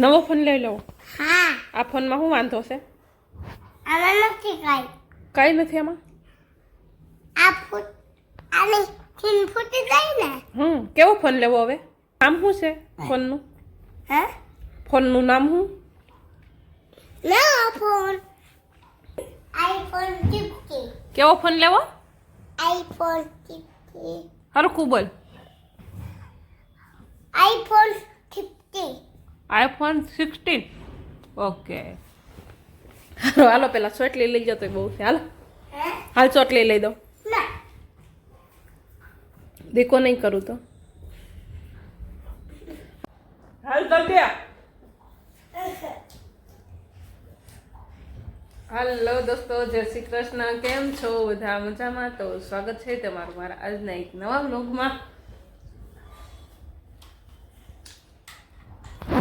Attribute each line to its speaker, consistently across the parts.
Speaker 1: નવો ફોન લઈ લઉં.
Speaker 2: હા
Speaker 1: આ ફોનમાં શું વાંધો છે?
Speaker 2: આમાં નથી કાંઈ.
Speaker 1: કઈ નથી આમાં.
Speaker 2: આ ફૂટ આની થીન ફૂટી જાય ને.
Speaker 1: કેવો ફોન લેવો હવે? નામ શું છે ફોનનું?
Speaker 2: હે
Speaker 1: ફોનનું નામ શું?
Speaker 2: નવો ફોન આઈફોન 50.
Speaker 1: કેવો ફોન લેવો?
Speaker 2: આઈફોન 50.
Speaker 1: હરખું બોલ.
Speaker 2: આઈફોન 50.
Speaker 1: આઈફોન 16. ઓકે હાલો પેલા ચોટલી લઈ જતો બહુ છે. હાલો
Speaker 2: હે
Speaker 1: હાલ ચોટલી લઈ દો.
Speaker 2: ના
Speaker 1: દેખો નહીં કરું તો હાલ તબ્યા. હાલો દોસ્તો, જય શ્રી કૃષ્ણ. કેમ છો બધા? મજામાં? તો સ્વાગત છે તમારું મારા આજના એક નવા વ્લોગમાં.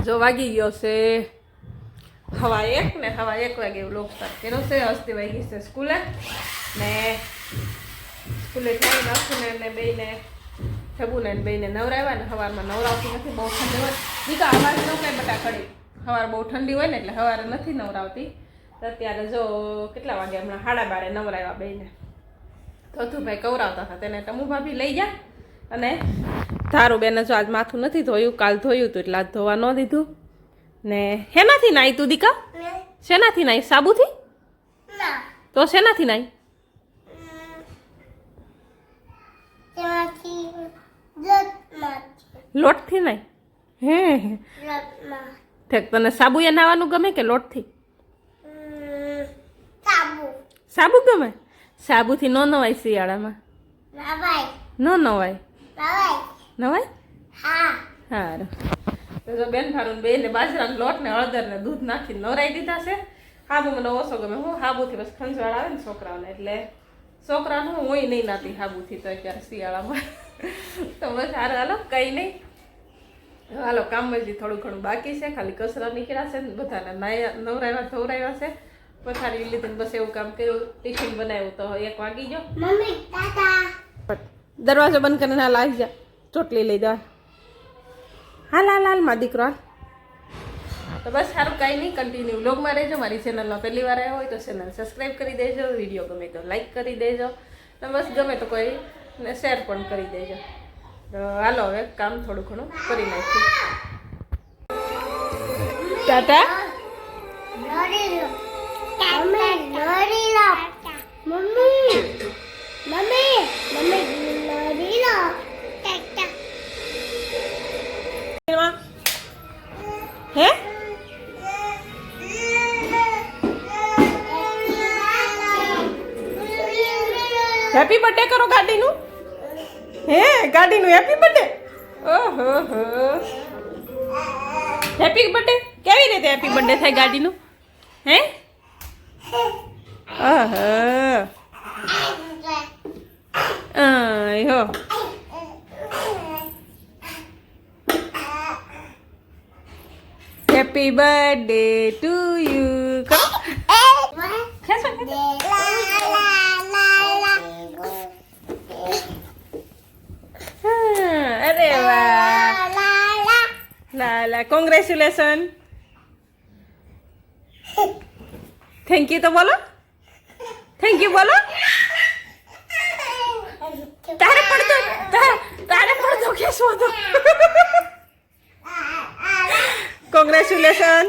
Speaker 1: જો વાગી ગયો છે 1:15 ને 1:15 વાગે વ્લોગ સ્ટાર્ટ કર્યો છે. હસ્તી વાગી છે સ્કૂલે ને સ્કૂલે જઈને નાખીને ને બેને ઠબુને બેને નવરાવ્યા ને સવારમાં નવરાવતી નથી, બહુ ઠંડી હોય. દીકા અવાજ ન કાંઈ બટા કડી સવાર બહુ ઠંડી હોય ને એટલે સવારે નથી નવરાવતી. તો અત્યારે જો કેટલા વાગે હમણાં 12:30 નવરાવ્યા બેને. ધોધુભાઈ કવરાવતા હતા તેને ટમુ ભાભી લઈ ગયા અને ધારું બેને જો આજ માથું નથી ધોયું, કાલ ધોયું હતું એટલે આજ ધોવા ન દીધું. ને શેનાથી નાઈ તું દીકા? શેનાથી નાઈ? સાબુથી?
Speaker 2: ના
Speaker 1: તો શેનાથી નાઈ?
Speaker 2: તેમાંથી લોટમાંથી.
Speaker 1: લોટથી નાઈ? હે
Speaker 2: લોટમાં
Speaker 1: ઠેક. તને સાબુ એ નાવાનું ગમે કે લોટથી?
Speaker 2: સાબુ
Speaker 1: સાબુ ગમે? સાબુથી ન નવાય શિયાળામાં?
Speaker 2: નવાય
Speaker 1: ન નવાય?
Speaker 2: નવાય.
Speaker 1: નવાય?
Speaker 2: હા
Speaker 1: સારું. તો જો બેન ભારું બેને બાજરાનો લોટ ને હળદર ને દૂધ નાખીને નવરાઈ દીધા છે. હાબુ મને ઓછો ગમે. હું હાબુથી બસ ખંજવાળ આવે ને છોકરાઓને એટલે છોકરાનું હું નહીં નાતી હાબુથી તો અત્યારે શિયાળામાં. તો બસ સારું હાલો કંઈ નહીં. હાલો કામમાં જ થોડું ઘણું બાકી છે, ખાલી કસરા નીકળ્યા છે ને બધાને નવરાવ્યા ધોવરાવ્યા છે. પથારી લીધી બસ એવું કામ કર્યું. ટિફિન બનાવ્યું તો 1 વાગી ગયો.
Speaker 2: મમ્મી ટાટા.
Speaker 1: દરવાજો બંધ કરીને હાલ આવી જા, ચોટલી લઈ દવા. હાલ હાલ હાલ માં દીકરો હાલ. તો બસ સારું કાંઈ નહીં, કન્ટિન્યુ વ્લોગમાં રહેજો. મારી ચેનલમાં પહેલી વાર આવ્યા હોય તો ચેનલ સબસ્ક્રાઈબ કરી દેજો, વિડીયો ગમે તો લાઈક કરી દેજો, ને બસ ગમે તો કોઈ ને શેર પણ કરી દેજો. તો હાલો હવે કામ થોડું ઘણું કરી નાખ્યું. ટાટા.
Speaker 2: લોરીલો મમ્મી લોરીલો મમ્મી મમ્મી મમ્મી લોરીલો ટાટા.
Speaker 1: હે હેપી બર્થડે કરો ગાડીનું. હે ગાડીનું હેપી બર્થડે. ઓહો હો હેપી બર્થડે. કેવી રીતે હેપી બર્થડે થાય ગાડીનું? હે ઓહો હો હેપી બર્થડે ટુ યુ. કરો ખેંચો ખેંચો. અરે વાહ લાલા, કોંગ્રેચ્યુલેશન. થેન્ક યુ તો બોલો. થેન્ક યુ બોલો. તારે પડતો ખેંચવો તો. કોંગ્રેચ્યુલેશન.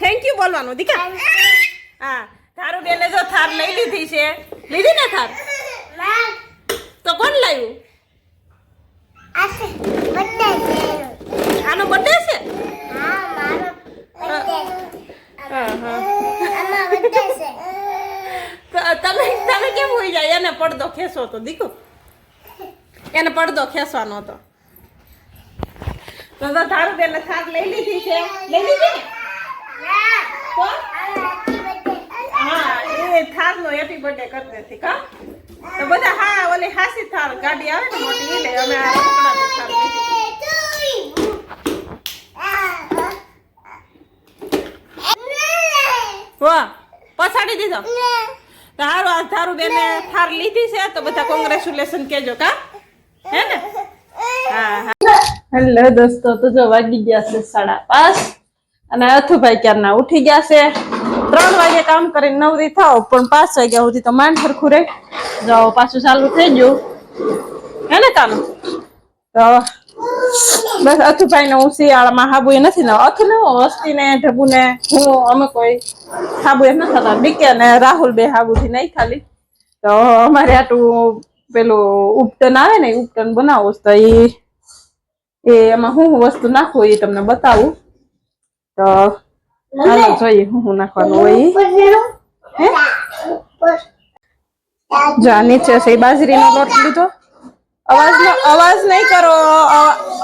Speaker 1: થેન્ક યુ બોલવાનું દીકા. હા તારું બેને જો થાર લઈ લીધી છે. લીધી ને થાર? તો કોણ લાવ્યું? આનો બર્થડે છે? તમે કેમ હોઈ જાય? એને પડદો ખેંચો તો દીકુ, એને પડદો ખેંચવાનો હતો. તો તારું બેને થાર લઈ લીધી છે. લઈ લીધી ને? હા એ થાર નો હેપી બર્થડે કરી દેતી કા. તો બધા હા ઓલી હાસી થાર ગાડી આવે ને મોટી લે. અમે આ રખડાતી થાર લીધી. વાહ પછાડી દીધો. તારું બેને થાર લીધી છે તો બધા કોંગ્રેચ્યુલેશન કહેજો કા. હે ને? હા હા હેલો દોસ્તો, તો જો વાગી ગયા છે 5:30 અને અથુભાઈ ક્યારના ઉઠી ગયા છે. 3 વાગે કામ કરીને નવરી થાવ પણ 5 વાગ્યા સુધી તો માંડ સરખું રે. જાઓ પાછું ચાલુ થઈ ગયું હે ને કામ. તો બસ અથુભાઈ ને હું શિયાળામાં હાબુ એ નથી ને અથુ ને વસ્તી ને ઢબુ ને હું અમે કોઈ હાબુ એ નથી થતા. બીકે ને રાહુલ બે હાબુ થી નહીં ખાલી. તો અમારે આટલું પેલું ઉપટન આવે ને ઉપટન બનાવું તો એમાં હું વસ્તુ નાખું એ તમને બતાવું. તો હાલો જોઈએ હું નાખવાનું હોય. જા નીચે છે બાજરીનો લોટ લીધો. અવાજ નહીં કરો,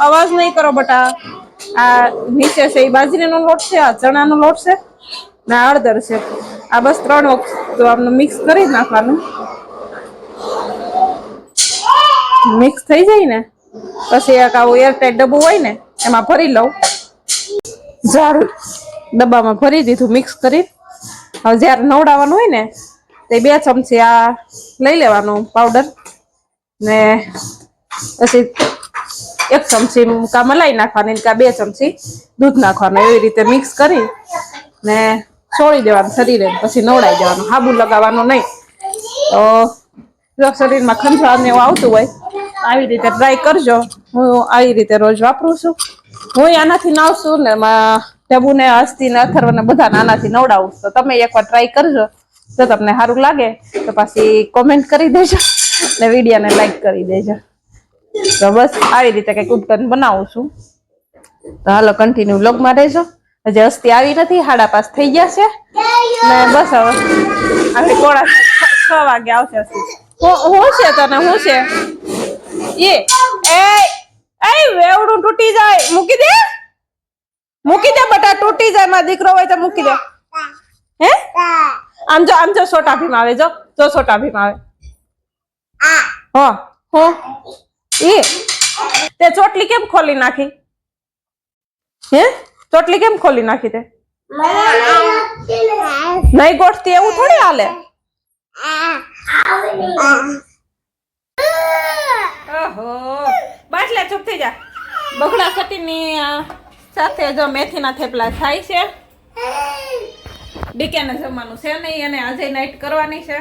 Speaker 1: અવાજ નહીં કરો બટા. આ નીચે છે એ બાજરીનો લોટ છે, આ ચણાનો લોટ છે ને હળદર છે. આ બસ 3 વસ્તુ આમને મિક્સ કરી નાખવાનું. મિક્સ થઈ જાય ને પછી એક આવું એરટાઈટ ડબ્બું હોય ને એમાં ભરી લઉં. ઝાડું ડબ્બામાં ભરી દીધું મિક્સ કરી. હવે જયારે નવડાવવાનું હોય ને તે 2 ચમચી આ લઈ લેવાનું પાવડર ને પછી 1 ચમચી કા મલાઈ નાખવાની કા 2 ચમચી દૂધ નાખવાનું. એવી રીતે મિક્સ કરી ને છોડી દેવાનું શરીરે. પછી નવડાવી દેવાનું, હાબુ લગાવવાનું નહીં. તો શરીરમાં ખંજવાળ ને એવું આવતું હોય આવી રીતે ટ્રાય કરજો. હું આવી રીતે રોજ વાપરું છું. હું આનાથી નાવશું ને ઢબુ ને હસ્તી ને અથર્વ ને બધા આનાથી નવડાવું. તો તમે એકવાર ટ્રાય કરજો. જો તમને સારું લાગે તો પછી કોમેન્ટ કરી દેજો ને વિડીયોને લાઈક કરી દેજો. તો બસ આવી રીતે કંઈક ઉપકરણ બનાવું છું. તો હાલો કન્ટિન્યુ વ્લોગમાં રહેજો. હજી હસ્તી આવી નથી, 5:30 થઈ ગયા છે ને બસ હવે આવી 6 વાગે આવશે હસ્તી. હું છે તને હું છે એ વેવડું તૂટી જાય. મૂકી દે બટા, તૂટી જાય. મારો દીકરો હોય તો મૂકી દે. હે આમ જો છોટા ભીમ આવે. જો છોટા ભીમ આવે. હો એ તે ચોટલી કેમ ખોલી નાખી? હે ચોટલી કેમ ખોલી નાખી તે? નહીં ગોઠતી એવું થોડી હાલે. ઓહો બાટલા ચૂપ થઈ જા. બગડા કટીની સાથે જો મેથીના થેપલા થાય છે. ડીકેને જમવાનું છે નહીં અને આજે નાઈટ કરવાની છે.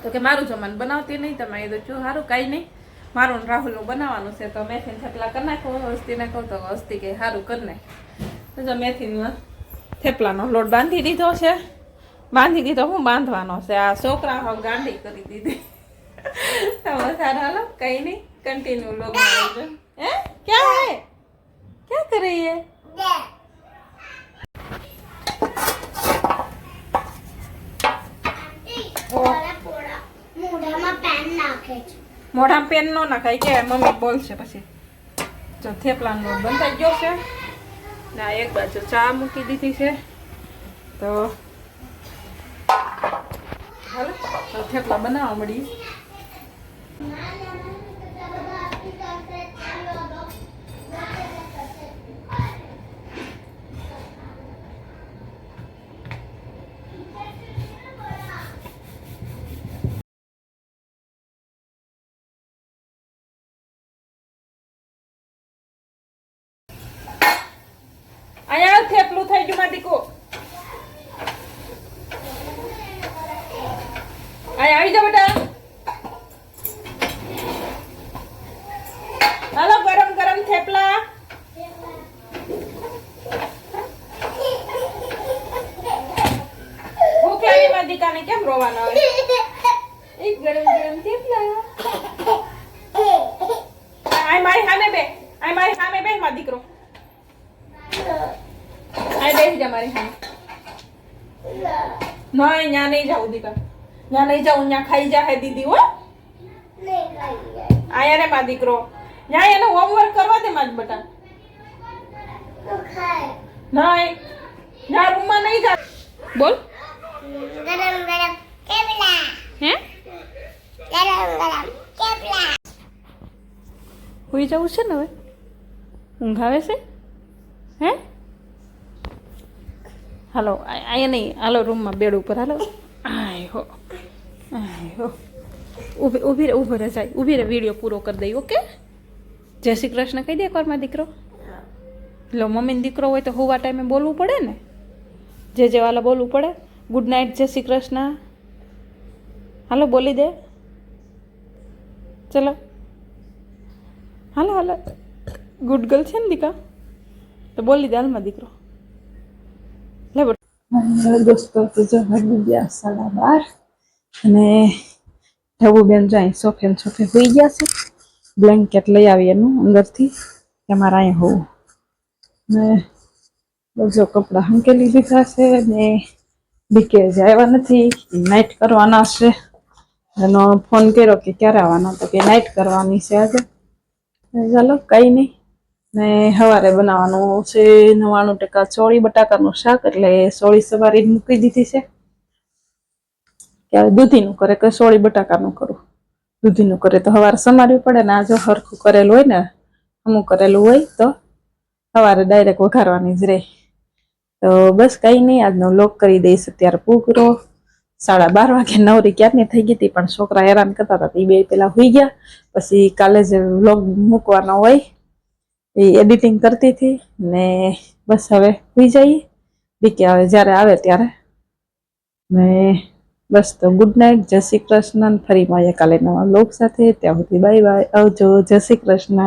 Speaker 1: તો કે મારું જમવાનું બનાવતી નહીં. તમે એ તો જો સારું કાંઈ નહીં, મારું રાહુલનું બનાવવાનું છે. તો મેથીના થેપલા કરી નાખો. હસ્તીને કહું તો હસ્તી કે સારું કરી નાખ. તો જો મેથીના થેપલાનો લોટ બાંધી દીધો છે. બાંધી દીધો હું બાંધવાનો છે. આ છોકરા હવે ગાંડી કરી દીધી. સારું હાલો કઈ નહીં, કન્ટિન્યુ લોગ આવજો. હે ક્યાં હે ક્યાં કરી હે? મોઢામાં પેન નો નાખાય કે મમ્મી બોલશે પછી. જો થેપલાનો લોટ બંધાઈ ગયો છે ને આ એક બાજુ ચા મૂકી દીધી છે. તો હાલો તો થેપલા બનાવવા મળી. અહીંયા થેપલું થઈ ગયું માં દીકો. અહીંયા આવી જા બેટા. હાલો ગરમ ગરમ થેપલા. ભૂખ લાગી માં દીકાને કેમ રોવાનો આવે? એક ગરમ ગરમ થેપલા. આય મારી સામે બે, આય મારી સામે બે માં દીકરો. આય બેસી જા મારી સામે. નહીં ન્યા નહીં જાઉં દીકા, ન્યા નહીં જાઉં. ન્યા ખાઈ જા હે દીદી. હો આયા રે માં દીકરો. ન્યા એને હોમવર્ક કરવા દે માં બટા. નહીં ન્યા રૂમમાં નહીં જા. બોલ
Speaker 2: ગરમ ગરમ થેપલા.
Speaker 1: હે
Speaker 2: ગરમ ગરમ થેપલા.
Speaker 1: હોઈ જવું છે ને હવે? ઊંઘ આવે છે? હે હાલો અહીંયા નહીં, હાલો રૂમમાં બેડ ઉપર હાલો. આય હો ઊભી રહે જાય, ઊભી રહે. વિડીયો પૂરો કરી દઈ. ઓકે જય શ્રી કૃષ્ણ કહી દે એકવારમાં દીકરો. લો મમ્મીને દીકરો હોય તો હોવા ટાઈમે બોલવું પડે ને. જે વાલા બોલવું પડે. ગુડ નાઇટ જય શ્રી કૃષ્ણ. હાલો બોલી દે. ચલો હાલો હાલો. ગુડ ગર્લ છે ને દીકા, તો બોલી દે હાલમાં દીકરો. લે દોસ્તો તો જો વાગી ગયા 12:30 અને ઠબુબેન જાય સોફે હોઈ ગયા છે. બ્લેન્કેટ લઈ આવી એનું અંદરથી કે મારે અહીંયા હોવું ને બધો કપડાં હંકેલી દીધા છે ને ડીકે જ આવ્યા નથી, નાઇટ કરવાના છે. એનો ફોન કર્યો કે ક્યારે આવવાનો, તો કે નાઇટ કરવાની છે આજે. ચાલો કંઈ નહીં. ને સવારે બનાવવાનું છે 99% ચોળી બટાકાનું શાક, એટલે ચોળી સવારે મૂકી દીધી છે. ત્યારે દૂધીનું કરે કે ચોળી બટાકાનું કરું. દૂધીનું કરે તો સવારે સમારવી પડે ને, આ જો હરખું કરેલું હોય ને, અમુક કરેલું હોય તો સવારે ડાયરેક્ટ વઘારવાની જ રહે. તો બસ કંઈ નહીં, આજનો વ્લોગ કરી દઈશ અત્યારે પૂરો. 12:30 વાગે નવરી ક્યારની થઈ ગઈ હતી, પણ છોકરા હેરાન કરતા હતા. એ બે પેલા હોઈ ગયા, પછી કાલે જે વ્લોગ મૂકવાનો હોય એ એડિટિંગ કરતી હતી ને બસ હવે હોઈ જઈએ. દીકે હવે જ્યારે આવે ત્યારે. ને બસ તો ગુડ નાઇટ, જય શ્રી કૃષ્ણ. ફરી મળીએ કાલે નવા વ્લોગ સાથે. ત્યાં સુધી બાય બાય, આવજો, જય શ્રી કૃષ્ણ.